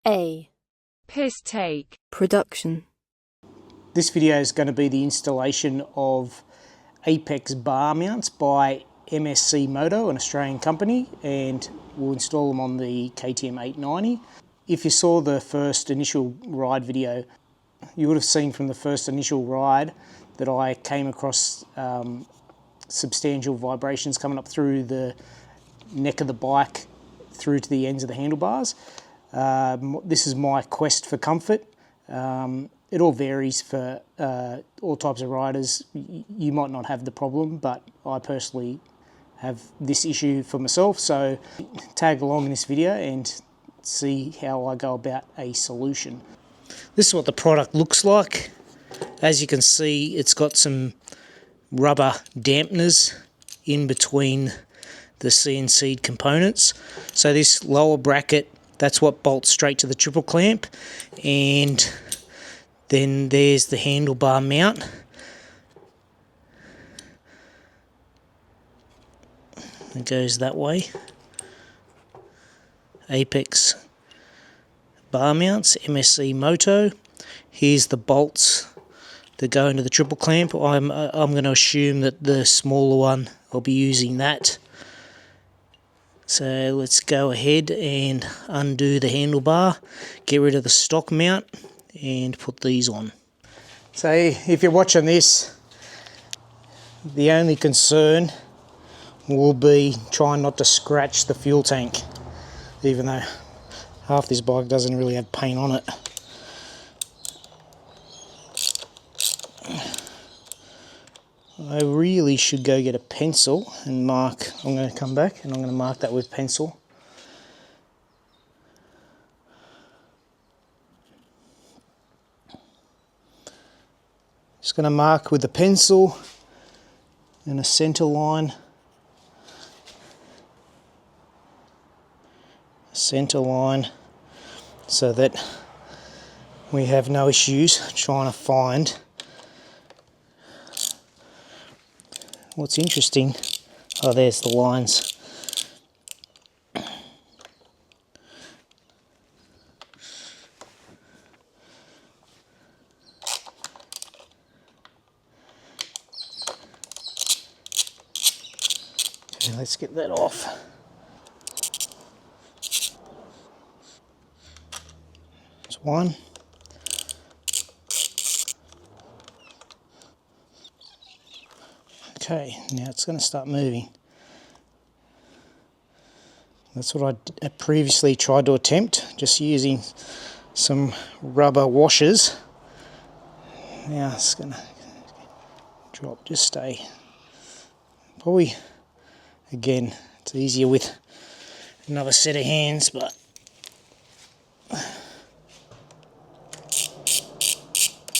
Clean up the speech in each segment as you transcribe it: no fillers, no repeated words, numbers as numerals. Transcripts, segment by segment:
A. Piss take. Production. This video is going to be the installation of Apex bar mounts by MSCMoto, an Australian company, and we'll install them on the KTM 890. If you saw the first initial ride video, you would have seen from the first initial ride that I came across substantial vibrations coming up through the neck of the bike through to the ends of the handlebars. This is my quest for comfort. It all varies for all types of riders. You might not have the problem, but I personally have this issue for myself. So tag along in this video and see how I go about a solution. This is what the product looks like. As you can see, it's got some rubber dampeners in between the CNC components. So this lower bracket, that's what bolts straight to the triple clamp, and then there's the handlebar mount. It goes that way. Apex bar mounts, MSCMoto. Here's the bolts that go into the triple clamp. I'm going to assume that the smaller one, I'll be using that. So let's go ahead and undo the handlebar, get rid of the stock mount, and put these on. So if you're watching this, the only concern will be trying not to scratch the fuel tank, even though half this bike doesn't really have paint on it. I really should go get a pencil and mark. I'm going to come back and I'm going to mark that with pencil. Just going to mark with the pencil and a centre line. Centre line, so that we have no issues trying to find. What's interesting, oh, there's the lines. Okay, let's get that off. That's one. Okay, now it's going to start moving. That's what I previously tried to attempt, just using some rubber washers. Now it's going to drop, just stay. Probably, again, it's easier with another set of hands, but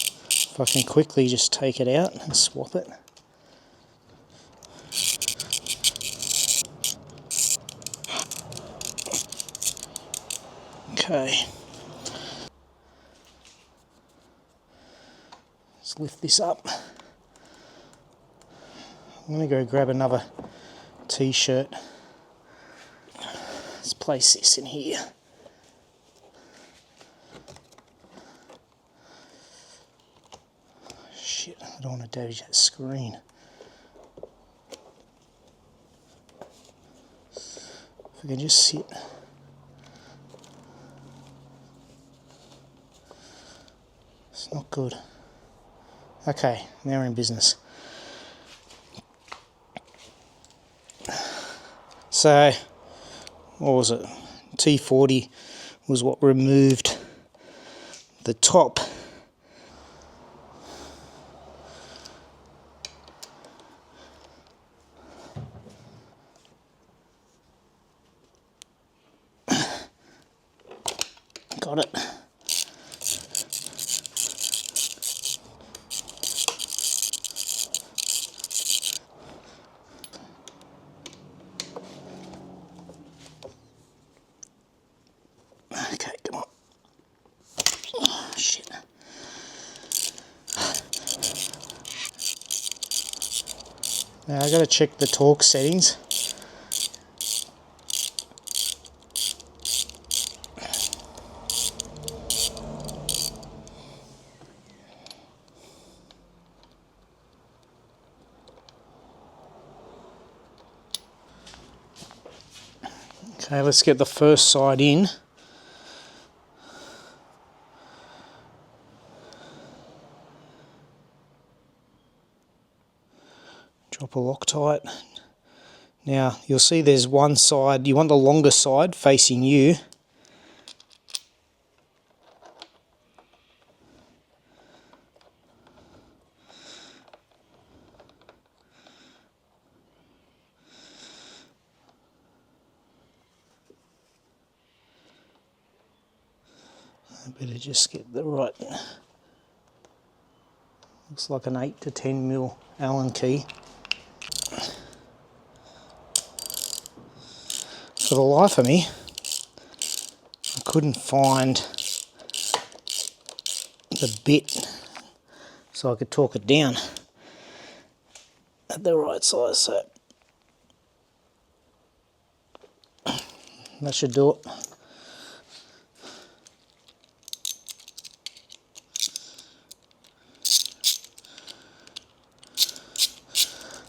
if I can quickly just take it out and swap it. Okay, let's lift this up. I'm going to go grab another t-shirt. Let's place this in here. Shit, I don't want to damage that screen. If I can just sit. It's not good. Okay, now we're in business. So, what was it? T40 was what removed the top. Got it. Okay, come on. Oh, shit. Now I gotta check the torque settings. Okay, let's get the first side in. Drop a Loctite. Now you'll see there's one side, you want the longer side facing you. I better just get the right, looks like an 8 to 10 mil Allen key. For the life of me, I couldn't find the bit so I could torque it down at the right size, so that should do it.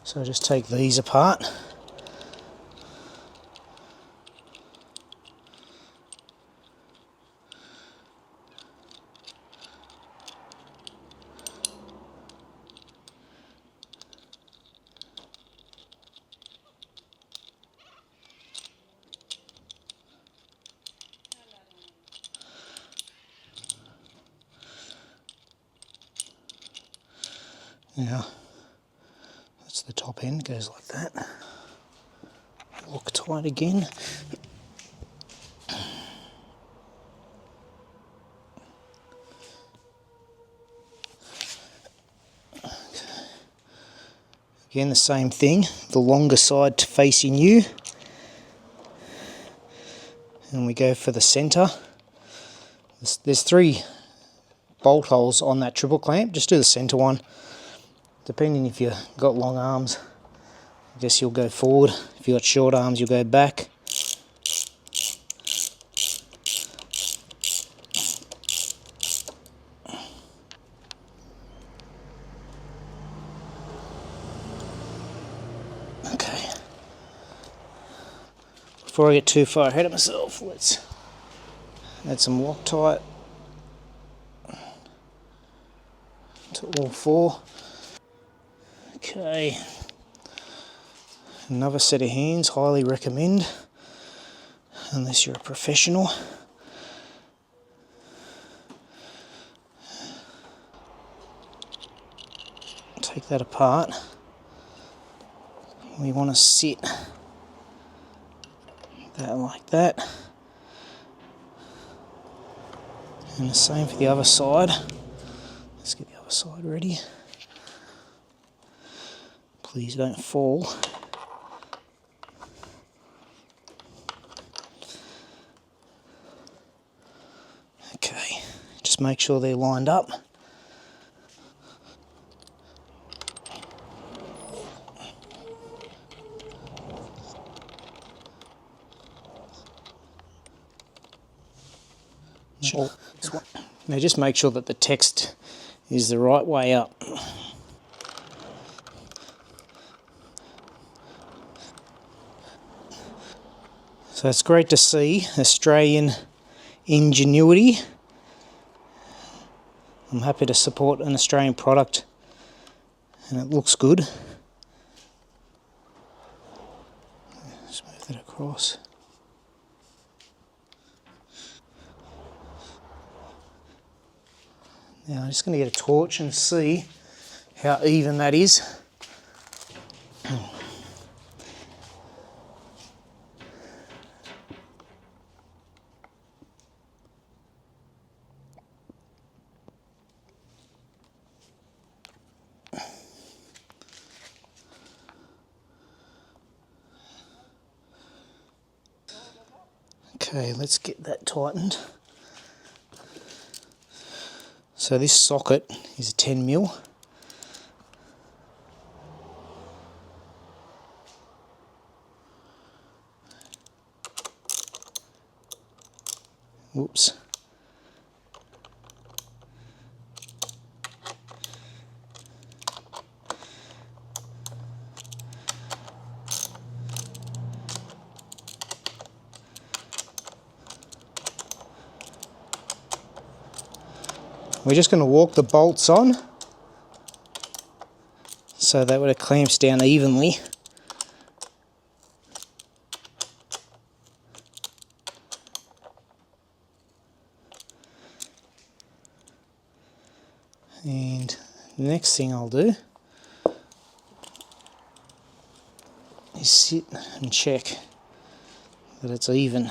So just take these apart. Now, that's the top end, goes like that. Look tight again. Again, the same thing, the longer side facing you. And we go for the centre. There's 3 bolt holes on that triple clamp, just do the centre one. Depending if you've got long arms, I guess you'll go forward. If you've got short arms, you'll go back. Okay. Before I get too far ahead of myself, let's add some Loctite to all 4. Okay. Another set of hands, highly recommend, unless you're a professional. Take that apart. We want to sit that like that. And the same for the other side. Let's get the other side ready. Please don't fall. Okay, just make sure they're lined up. Now just make sure that the text is the right way up. So it's great to see Australian ingenuity. I'm happy to support an Australian product, and it looks good. Smooth it across. Now I'm just going to get a torch and see how even that is. Okay, let's get that tightened. So this socket is a 10 mil. Whoops. We're just going to walk the bolts on so that it clamps down evenly. And the next thing I'll do is sit and check that it's even.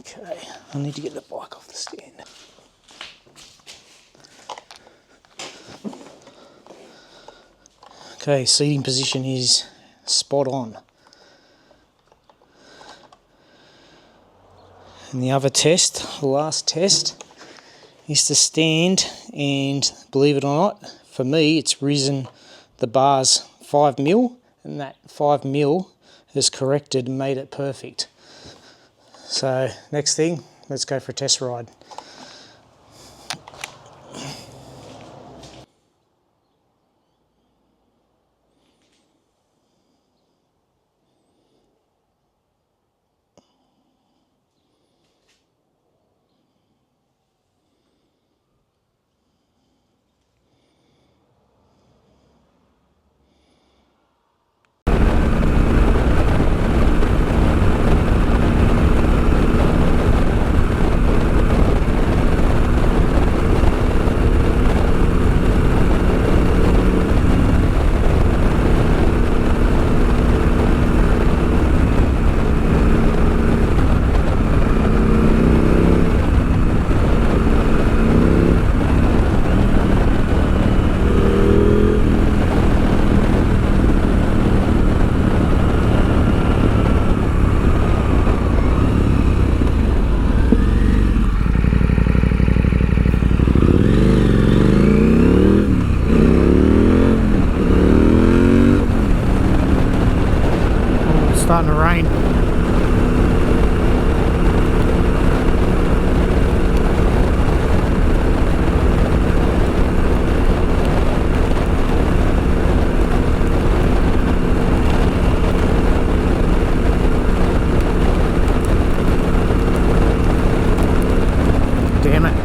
Okay, I need to get the bike off the stand. Okay, seating position is spot on. And the other test, the last test, is to stand, and believe it or not, for me it's risen the bars 5mm, and that 5mm has corrected and made it perfect. So next thing, let's go for a test ride. Starting to rain. Damn it.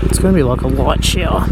It's going to be like a light shower.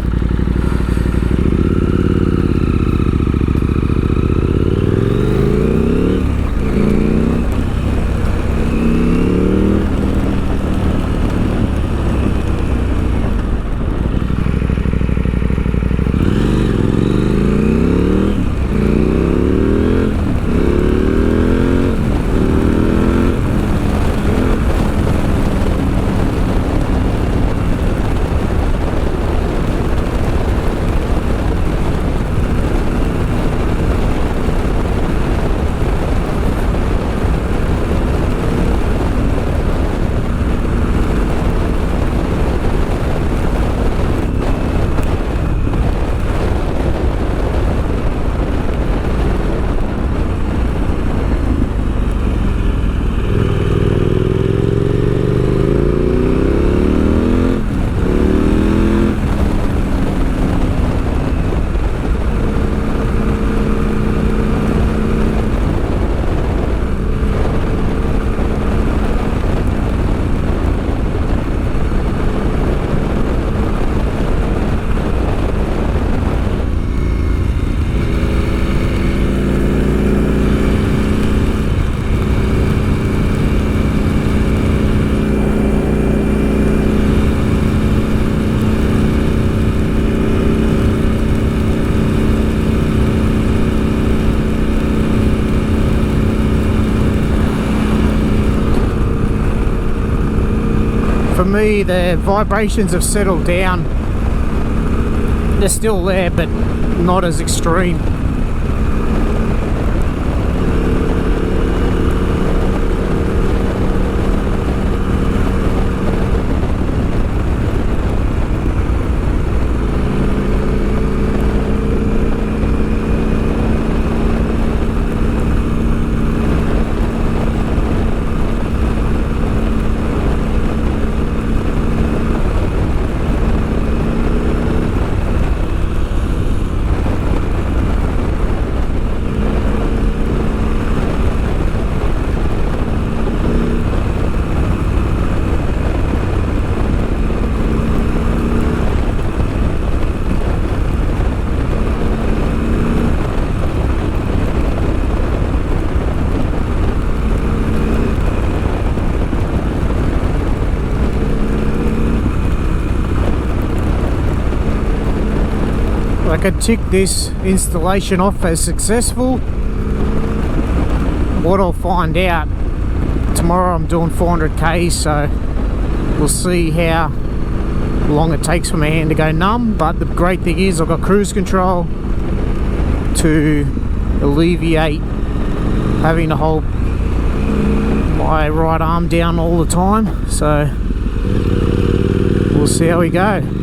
For me, the vibrations have settled down. They're still there, but not as extreme. I could tick this installation off as successful. What I'll find out tomorrow, I'm doing 400k, so we'll see how long it takes for my hand to go numb. But the great thing is I've got cruise control to alleviate having to hold my right arm down all the time, so we'll see how we go.